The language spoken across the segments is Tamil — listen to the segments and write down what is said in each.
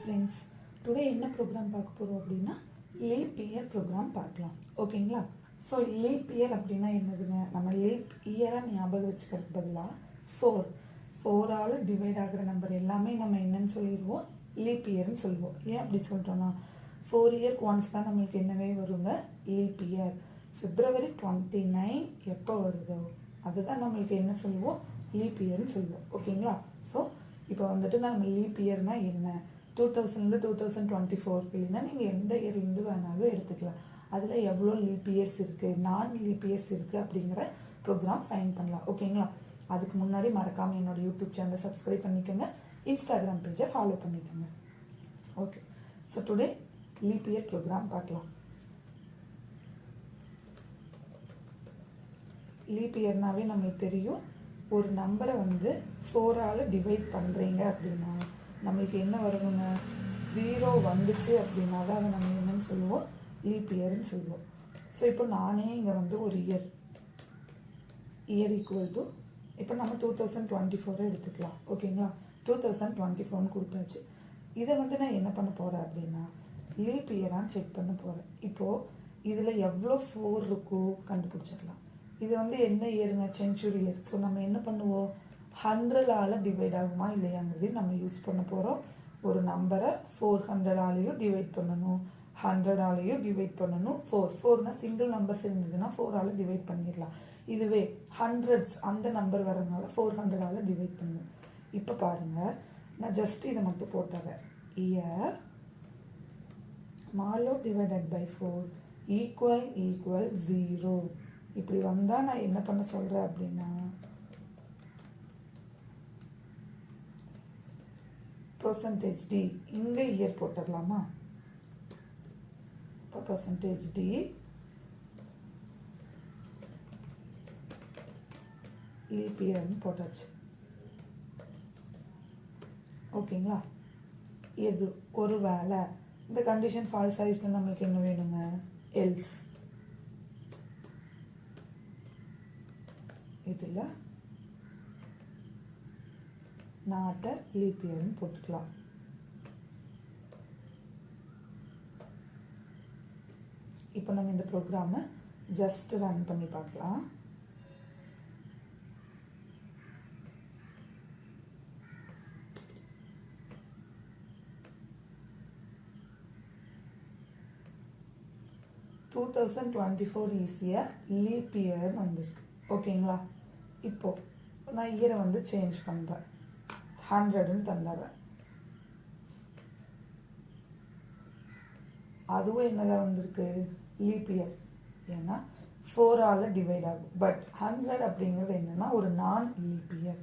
friends, today என்ன ப்ரோக்ராம் பார்க்க போறோம் அப்படின்னா லீப் இயர் ப்ரோக்ராம் பார்க்கலாம். ஓகேங்களா? ஸோ லீப் இயர் அப்படின்னா என்னதுங்க? நம்ம லீப் இயரை ஞாபகம் வச்சுக்கிறதுக்கு பதிலாக ஃபோரால் டிவைட் ஆகிற நம்பர் எல்லாமே நம்ம என்னன்னு சொல்லிடுவோம், லீப் இயர்னு சொல்லுவோம். ஏன் அப்படி சொல்கிறோன்னா 4 இயர்க்கு ஒன்ஸ் தான் நம்மளுக்கு என்னவே வருங்க, லீப் இயர். February 29 எப்போ வருதோ அதுதான் நம்மளுக்கு என்ன சொல்லுவோம், லீப் இயர்னு சொல்லுவோம். ஓகேங்களா? ஸோ இப்போ வந்துட்டு நம்ம லீப் இயர்னா என்ன, 2000 2024 இல்லைன்னா நீங்கள் எந்த இயர்லேருந்து வேணாலும் எடுத்துக்கலாம். அதில் எவ்வளோ லீப் இயர்ஸ் இருக்குது, நான் லீப் இயர்ஸ் இருக்குது அப்படிங்கிற ப்ரோக்ராம் ஃபைன் பண்ணலாம். ஓகேங்களா? அதுக்கு முன்னாடி மறக்காமல் என்னோட யூடியூப் சேனலை சப்ஸ்கிரைப் பண்ணிக்கோங்க, இன்ஸ்டாகிராம் பேஜை ஃபாலோ பண்ணிக்கோங்க. Okay, so today leap year program பார்க்கலாம். லீப் இயர்னாவே நம்மளுக்கு தெரியும், ஒரு நம்பரை வந்து 4ஆல் டிவைட் பண்ணுறீங்க அப்படின்னா நம்மளுக்கு என்ன வரணுங்க, 0 வந்துச்சு அப்படின்னா தான் அதை நம்ம என்னன்னு சொல்லுவோம், லீப் இயர்னு சொல்லுவோம். ஸோ இப்போ நானே இங்கே வந்து ஒரு இயர் ஈக்குவல் டு இப்போ நம்ம 2024 எடுத்துக்கலாம். ஓகேங்களா? 2024ன்னு கொடுத்தாச்சு. இதை வந்து நான் என்ன பண்ண போகிறேன் அப்படின்னா லீப் இயரான்னு செக் பண்ண போகிறேன். இப்போது இதில் எவ்வளோ 4 இருக்கோ கண்டுபிடிச்சிடலாம். இது வந்து என்ன இயருங்க, செஞ்சுரி இயர். ஸோ நம்ம என்ன பண்ணுவோம், 100ஆல் டிவைட் ஆகுமா இல்லையாங்கிறதையும் நம்ம யூஸ் பண்ண போகிறோம். ஒரு நம்பரை 400ஆலையும் டிவைட் பண்ணணும், 100ஆலையும் டிவைட் பண்ணணும். 4னா சிங்கிள் நம்பர்ஸ் இருந்ததுன்னா 4ஆல் டிவைட் பண்ணிடலாம். இதுவே ஹண்ட்ரட்ஸ் அந்த நம்பர் வரதுனால 400ஆல் டிவைட் பண்ணணும். இப்போ பாருங்கள், நான் ஜஸ்ட் இதை மட்டும் போட்டுறேன். Year modulo divided by 4 equal 0. இப்படி வந்தால் நான் என்ன பண்ண சொல்கிறேன் அப்படின்னா பர்சன்டேஜ் டி, இங்கே இயர் போட்டுடலாமா? இப்போ பர்சன்டேஜ் டி லீப் இயர்னு போட்டாச்சு. ஓகேங்களா? எது ஒரு வேளை இந்த கண்டிஷன் ஃபால்ஸ் ஆயிடுச்சுன்னா நம்மளுக்கு என்ன வேணுங்க, எல்ஸ். இதில் நாட் லீப் இயர்னு போட்டுக்கலாம். இப்போ நம்ம இந்த ப்ரோக்ராமை ஜஸ்ட் ரன் பண்ணி பார்க்கலாம். டூ 2024 ஈஸியாக லீப் இயர்னு வந்திருக்கு. ஓகேங்களா? இப்போது நான் இயரை வந்து சேஞ்ச் பண்ணுறேன், 100ன்னு தந்துடுறேன். அதுவும் என்னதான் வந்திருக்கு, லீப் இயர். ஏன்னா 4ஆல் டிவைட் ஆகும். பட் 100 அப்படிங்கிறது என்னென்னா ஒரு நான் லீப் இயர்.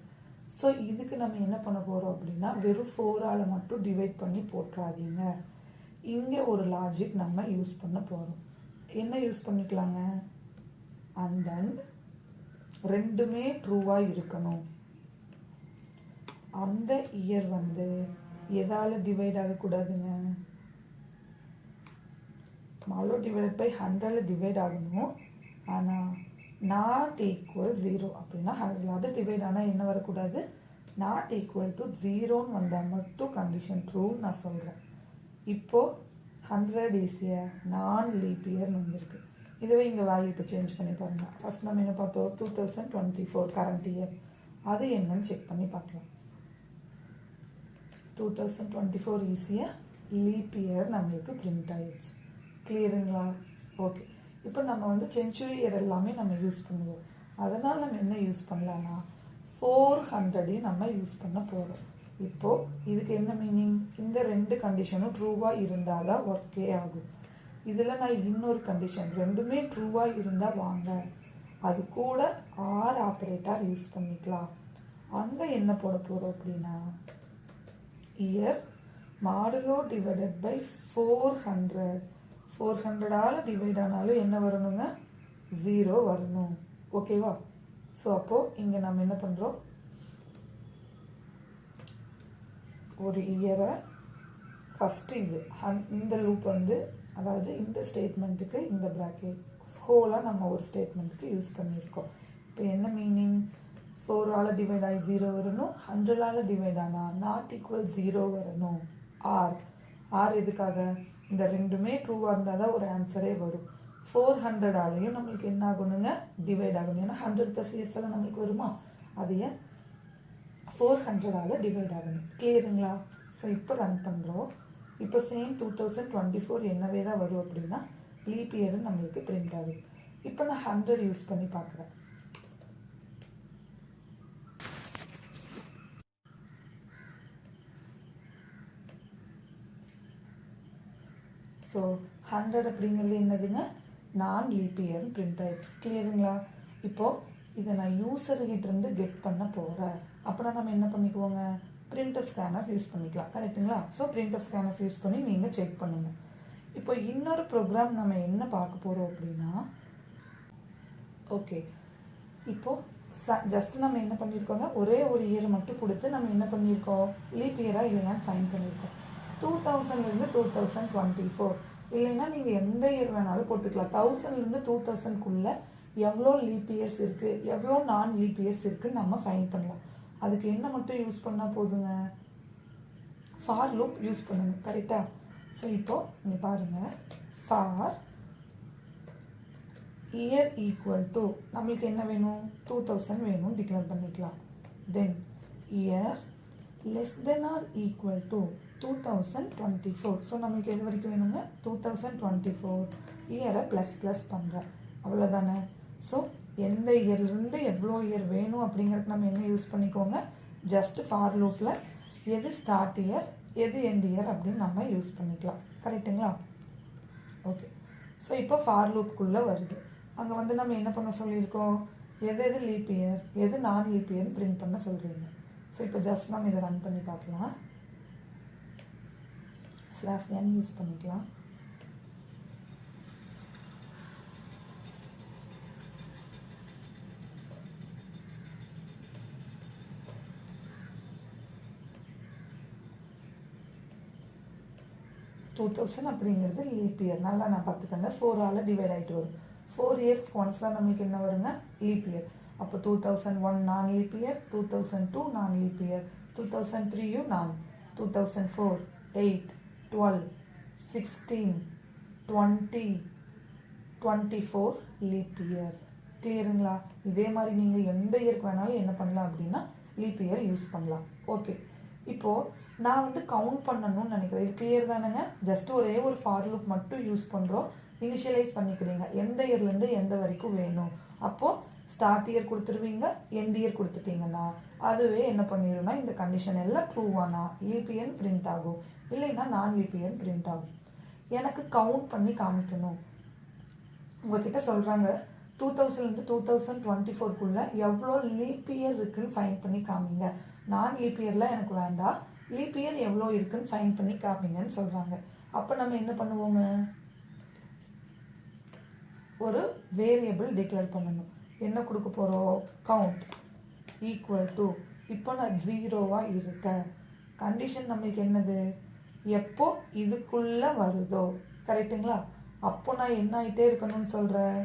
ஸோ இதுக்கு நம்ம என்ன பண்ண போகிறோம் அப்படின்னா வெறும் 4ஆல் மட்டும் டிவைட் பண்ணி போட்டுறாதீங்க. இங்கே ஒரு லாஜிக் நம்ம யூஸ் பண்ண போகிறோம். என்ன யூஸ் பண்ணிக்கலாங்க, அண்ட் ரெண்டுமே ட்ரூவாக இருக்கணும். அந்த இயர் வந்து எதால் டிவைட் ஆகக்கூடாதுங்க, மாலோ டிவைட் பை 100ஆல் டிவைட் ஆகணும். ஆனால் நாட் ஈக்குவல் 0 அப்படின்னா 100ஆல் டிவைட் ஆனால் என்ன வரக்கூடாது, நாட் ஈக்குவல் டு 0ன்னு வந்தால் மட்டும் கண்டிஷன் ட்ரூன்னு நான் சொல்கிறேன். இப்போது 100 ஈஸியாக நான் லீப் இயர்னு வந்திருக்கு. இதுவே இங்கே வேல்யூ இப்போ சேஞ்ச் பண்ணி பாருங்கள். ஃபஸ்ட் நம்ம என்ன பார்த்தோம், 2024 கரண்ட் இயர். அது என்னன்னு செக் பண்ணி பார்க்கலாம். 2024 ஈஸியாக லீப் இயர் நம்மளுக்கு பிரிண்ட் ஆயிடுச்சு. கிளியருங்களா? ஓகே, இப்போ நம்ம வந்து செஞ்சுரி இயர் எல்லாமே நம்ம யூஸ் பண்ணுவோம். அதனால் நம்ம என்ன யூஸ் பண்ணலாம்னா 400 நம்ம யூஸ் பண்ண போகிறோம். இப்போது இதுக்கு என்ன மீனிங், இந்த ரெண்டு கண்டிஷனும் ட்ரூவாக இருந்தால் தான் ஒர்க்கே ஆகும். இதில் நான் இன்னொரு கண்டிஷன், ரெண்டுமே ட்ரூவாக இருந்தால் வாங்க, அது கூட ஆர் ஆப்ரேட்டர் யூஸ் பண்ணிக்கலாம். அங்கே என்ன போட போகிறோம் அப்படின்னா இயர் மாடுலோ டிவைடட் பை 400ஆல் டிவைட் ஆனாலும் என்ன வரணுங்க, 0 வரணும். ஓகேவா? ஸோ அப்போது இங்கே நம்ம என்ன பண்ணுறோம், ஒரு இயரை ஃபஸ்ட்டு இந்த லூப் வந்து அதாவது இந்த ஸ்டேட்மெண்ட்டுக்கு இந்த ப்ராக்கெட் ஹோலாக நம்ம ஒரு ஸ்டேட்மெண்ட்டுக்கு யூஸ் பண்ணியிருக்கோம். இப்போ என்ன மீனிங், 4ஆல் டிவைட் ஆகி 0 வரணும், 100ஆல் டிவைட் ஆனால் நாட் ஈக்குவல் 0 வரணும். ஆர். ஆர் எதுக்காக? இந்த ரெண்டுமே ட்ரூவாக இருந்தால் தான் ஒரு ஆன்சரே வரும். 400ஆலையும் நம்மளுக்கு என்ன ஆகணுங்க? டிவைட் ஆகணும். ஏன்னா 100 + s எல்லாம் நம்மளுக்கு வருமா? அதையே 400ஆல் டிவைட் ஆகணும். கிளியருங்களா? ஸோ இப்போ ரன் பண்ணுறோம். இப்போ சேம் 2024 என்னவே தான் வரும் அப்படின்னா லீப் இயர் நம்மளுக்கு பிரிண்ட் ஆகுது. இப்போ நான் 100 யூஸ் பண்ணி பார்க்குறேன். ஸோ 100 அப்படிங்கிறது என்னதுங்க? நான் லீப் இயர்னு பிரிண்ட் ஆயிடுச்சு. கிளியருங்களா? இப்போது இதை நான் யூசர்கிட்ட இருந்து கெட் பண்ண போகிறேன். அப்புறம் நம்ம என்ன பண்ணிக்குவோங்க? பிரிண்டர் ஸ்கேனர் யூஸ் பண்ணிக்கலாம். கரெக்டுங்களா? ஸோ பிரிண்டர் ஸ்கேனர் யூஸ் பண்ணி நீங்கள் செக் பண்ணுங்கள். இப்போ இன்னொரு ப்ரோக்ராம் நம்ம என்ன பார்க்க போகிறோம் அப்படின்னா, ஓகே, இப்போது ஜஸ்ட் நம்ம என்ன பண்ணியிருக்கோங்க? ஒரே ஒரு இயர் மட்டும் கொடுத்து நம்ம என்ன பண்ணியிருக்கோம்? லீப் இயராக இல்லையான்னு ஃபைன் பண்ணியிருக்கோம். 2000லேருந்து 2024 இல்லைன்னா நீங்கள் எந்த இயர் வேணாலும் போட்டுக்கலாம். 1000லேருந்து 2000க்குள்ளே எவ்வளோ லீப் இயர்ஸ் இருக்குது, எவ்வளோ நான் லீப் இயர்ஸ் இருக்குதுன்னு நம்ம ஃபைன் பண்ணலாம். அதுக்கு என்ன மட்டும் யூஸ் பண்ணால் போதுங்க? ஃபார் லூப் யூஸ் பண்ணணும். கரெக்டாக? ஸோ இப்போது நீங்கள் பாருங்கள், ஃபார் இயர் ஈக்குவல் டு நம்மளுக்கு என்ன வேணும்? 2000 வேணும் டிக்ளேர் பண்ணிக்கலாம். Then year less than or equal to 2024. So நம்மளுக்கு எது வரைக்கும் வேணுங்க? 2024 இயரை ப்ளஸ் பண்ணுறேன். அவ்வளோதானே? ஸோ எந்த இயர்லேருந்து எவ்வளோ இயர் வேணும் அப்படிங்கிறதுக்கு நம்ம என்ன யூஸ் பண்ணிக்கோங்க? ஜஸ்ட் ஃபார் லூப்பில் எது ஸ்டார்ட் இயர் எது எண்ட் இயர் அப்படின்னு நம்ம யூஸ் பண்ணிக்கலாம். கரெக்டுங்களா? ஓகே. ஸோ இப்போ ஃபார் லூப்புக்குள்ளே வருது. அங்கே வந்து நம்ம என்ன பண்ண சொல்லியிருக்கோம்? எது எது லீப் இயர் எது நான் லீப் இயர்னு பிரிண்ட் பண்ண சொல்கிறீங்க. ஸோ இப்போ ஜஸ்ட் நம்ம இதை ரன் பண்ணி பார்க்கலாம். /n யூஸ் பண்ணிக்கலாம். அப்படிங்கிறது லீப் இயர். நல்லா நான் பார்த்துக்கங்க. 4ஆல் டிவைட் ஆகிட்டு வரும். 4 இயர்ஸ் ஒன்ஸ் தான் நம்மளுக்கு என்ன வருங்க? Leap year. அப்போ 2001 நான் லீப் இயர், 2002 நான் லீப் இயர், 2003 நான், 2004 8 12 16 20 24 லீப் இயர். கிளியருங்களா? இதே மாதிரி நீங்கள் எந்த இயருக்கு வேணாலும் என்ன பண்ணலாம் அப்படின்னா லீப் இயர் யூஸ் பண்ணலாம். ஓகே. இப்போது நான் வந்து கவுண்ட் பண்ணணும்னு நினைக்கிறேன். இது கிளியர் தானேங்க? ஜஸ்ட் ஒரே ஒரு ஃபார் லூப் மட்டும் யூஸ் பண்ணுறோம். இனிஷியலைஸ் பண்ணிக்கிறீங்க எந்த இயர்லேருந்து எந்த வரைக்கும் வேணும். அப்போது ஸ்டார்ட் இயர் கொடுத்துருவீங்க, எண்ட் இயர் கொடுத்துட்டீங்கன்னா அதுவே என்ன பண்ணிடும்னா இந்த கண்டிஷன் எல்லாம் ட்ரூவானா லீப் இயர் பிரிண்ட் ஆகும், இல்லைன்னா நான் லீப் இயர் பிரிண்ட் ஆகும். எனக்கு கவுண்ட் பண்ணி காமிக்கணும். உங்ககிட்ட சொல்கிறாங்க 2000லேருந்து 2024க்குள்ளே எவ்வளோ லீப் இயர் இருக்குன்னு ஃபைன் பண்ணி காமிங்க. நான் லீப் இயரில் எனக்கு வேண்டாம், லீப் இயர் எவ்வளோ இருக்குன்னு ஃபைன் பண்ணி காமிங்கன்னு சொல்கிறாங்க. அப்போ நம்ம என்ன பண்ணுவோங்க? ஒரு வேரியபிள் டிக்ளேர் பண்ணணும். என்ன கொடுக்க போகிறோம்? கவுண்ட் ஈக்குவல் டு, இப்போ நான் 0வாக இருக்கேன். கண்டிஷன் நம்மளுக்கு என்னது? எப்போ இதுக்குள்ளே வருதோ, கரெக்டுங்களா? அப்போ நான் என்ன ஆகிட்டே இருக்கணும்னு சொல்கிறேன்?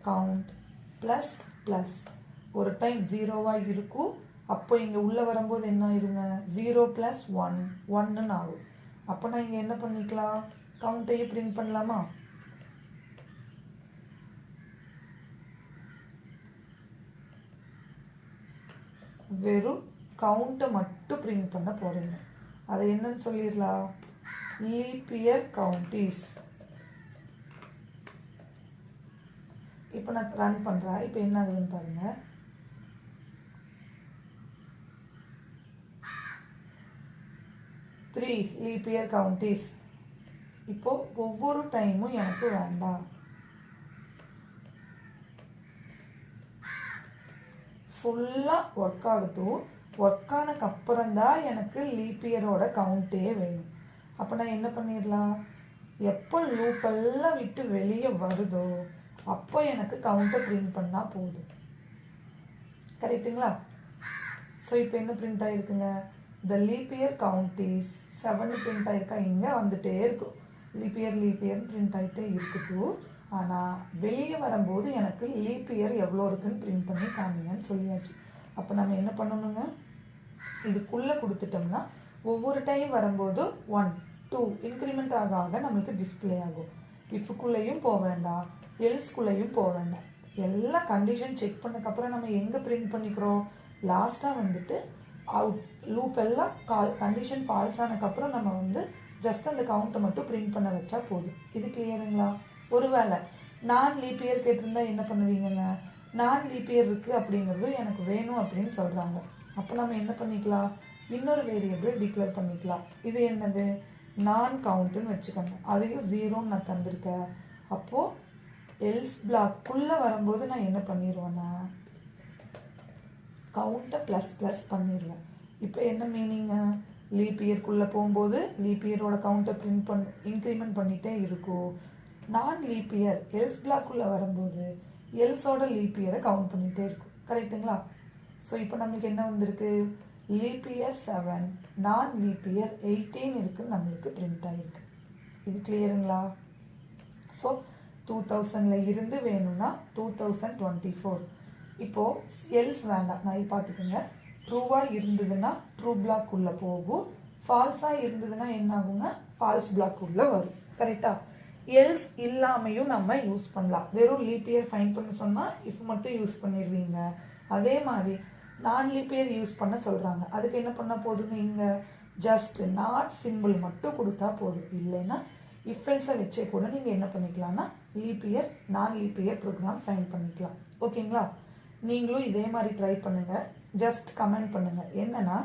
Count plus plus. ஒரு டைம் 0வாக இருக்கும். அப்போ இங்கே உள்ளே வரும்போது என்ன ஆயிருங்க? 0 + 1 1ன்னு ஆகும். அப்போ நான் இங்கே என்ன பண்ணிக்கலாம்? கவுண்ட்டையே பிரிண்ட் பண்ணலாமா? வெறும் கவுண்ட்டை மட்டும் பிரிண்ட் பண்ண போகிறீங்க. அதை என்னன்னு சொல்லிடலாம்? Leaf year count is. இப்போ நான் ரன் பண்ணுறேன். இப்போ என்ன ஆகுதுன்னு பாருங்கள். Leaf year count is. இப்போ ஒவ்வொரு டைமும் எனக்கு வேண்டாம், ஃபுல்லாக ஒர்க் ஆகட்டும். ஒர்க் ஆனதுக்கு அப்புறம் தான் எனக்கு லீப் இயரோட கவுண்டே வேணும். அப்போ நான் என்ன பண்ணிடலாம்? எப்போ லூப்பெல்லாம் விட்டு வெளியே வருதோ அப்போ எனக்கு கவுண்டை பிரிண்ட் பண்ணால் போதும். கரெக்டுங்களா? ஸோ இப்போ என்ன பிரிண்ட் ஆகிருக்குங்க? The leap year count is 7 print ஆகிருக்கா? இங்கே வந்துட்டே இருக்கும். லீப் இயர் பிரிண்ட் ஆகிட்டே இருக்கட்டும். ஆனால் வெளியே வரும்போது எனக்கு லீப் இயர் எவ்வளோ இருக்குன்னு பிரிண்ட் பண்ணி காமிங்கன்னு சொல்லியாச்சு. அப்போ நம்ம என்ன பண்ணணுங்க? இதுக்குள்ளே கொடுத்துட்டோம்னா ஒவ்வொரு டைம் வரும்போது 1 2 இன்க்ரிமெண்ட் ஆக ஆக நம்மளுக்கு டிஸ்பிளே ஆகும். இஃப்குள்ளேயும் போக வேண்டாம், எல்ஸ்குள்ளேயும் போக வேண்டாம். எல்லா கண்டிஷன் செக் பண்ணக்கப்புறம் நம்ம எங்கே பிரிண்ட் பண்ணிக்கிறோம், லாஸ்ட்டாக வந்துட்டு அவுட் லூப் எல்லாம் கண்டிஷன் ஃபால்ஸ் ஆனதுக்கப்புறம் நம்ம வந்து ஜஸ்ட் அந்த கவுண்ட்டை மட்டும் பிரிண்ட் பண்ண வச்சா போதும். இது கிளியருங்களா? ஒருவேளை நான் லீப் இயர் கேட்டிருந்தா என்ன பண்ணுவீங்கங்க? நான் லீப் இயர் இருக்குது அப்படிங்கிறது எனக்கு வேணும் அப்படின்னு சொல்கிறாங்க. அப்போ நம்ம என்ன பண்ணிக்கலாம், இன்னொரு வேரியபிள் டிக்ளேர் பண்ணிக்கலாம். இது என்னது, நான் கவுண்ட்டுன்னு வச்சுக்கோங்க. அதையும் 0ன்னு நான் தந்திருக்கேன். அப்போது எல்ஸ் பிளாக்குள்ளே வரும்போது நான் என்ன பண்ணிடுவேன்னா கவுண்ட்டை ப்ளஸ் ப்ளஸ் பண்ணிடுவேன். இப்போ என்ன மீனிங்க, லீப் இயர்க்குள்ளே போகும்போது லீப் இயரோட கவுண்ட்டை இன்க்ரிமெண்ட் பண்ணிகிட்டே இருக்கும். நான் லீப் இயர் எல்ஸ் பிளாக்குள்ளே வரும்போது எல்ஸோட லீப் இயரை கவுண்ட் பண்ணிகிட்டே இருக்கும். கரெக்டுங்களா? ஸோ இப்போ நம்மளுக்கு என்ன வந்திருக்கு, லீப் இயர் 7 நான் லீப் இயர் 18 இருக்குன்னு நம்மளுக்கு பிரிண்ட் ஆகிருக்கு. இது கிளியருங்களா? ஸோ 2000ல் இருந்து வேணும்னா 2024. இப்போது எல்ஸ் வேண்டாம், நான் இது பார்த்துக்கோங்க. ட்ரூவாக இருந்ததுன்னா ட்ரூ பிளாக் உள்ளே போகும், ஃபால்ஸாக இருந்ததுன்னா என்ன ஆகுங்க, ஃபால்ஸ் பிளாக் உள்ளே வரும். கரெக்டாக? எல்ஸ் இல்லாமையும் நம்ம யூஸ் பண்ணலாம். வெறும் லீப் இயர் ஃபைன் பண்ண சொன்னால் இஃப் மட்டும் யூஸ் பண்ணிடுவீங்க. அதே மாதிரி நான் லீப் இயர் யூஸ் பண்ண சொல்கிறாங்க, அதுக்கு என்ன பண்ணால் போதுங்க, இங்கே ஜஸ்ட் நாட் சிம்பிள் மட்டும் கொடுத்தா போதும். இல்லைன்னா இஃப் எல்ஸை வச்சே கூட நீங்கள் என்ன பண்ணிக்கலாம்னா லீப் இயர் நான் லீப் இயர் ப்ரோக்ராம் ஃபைன் பண்ணிக்கலாம். ஓகேங்களா? நீங்களும் இதே மாதிரி ட்ரை பண்ணுங்கள். ஜஸ்ட் கமெண்ட் பண்ணுங்கள். என்னன்னா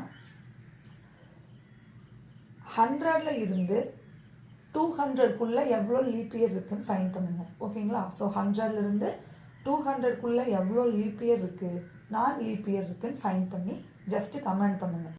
100ல் இருந்து 200க்குள்ளே எவ்வளோ லீப் இயர் இருக்குன்னு ஃபைன் பண்ணுங்கள். ஓகேங்களா? ஸோ 100ல் இருந்து 200க்குள்ளே எவ்வளோ லீப் இயர் இருக்குது, நான் லீப் இயர் இருக்குன்னு ஃபைன் பண்ணி ஜஸ்ட் கமெண்ட் பண்ணுங்கள்.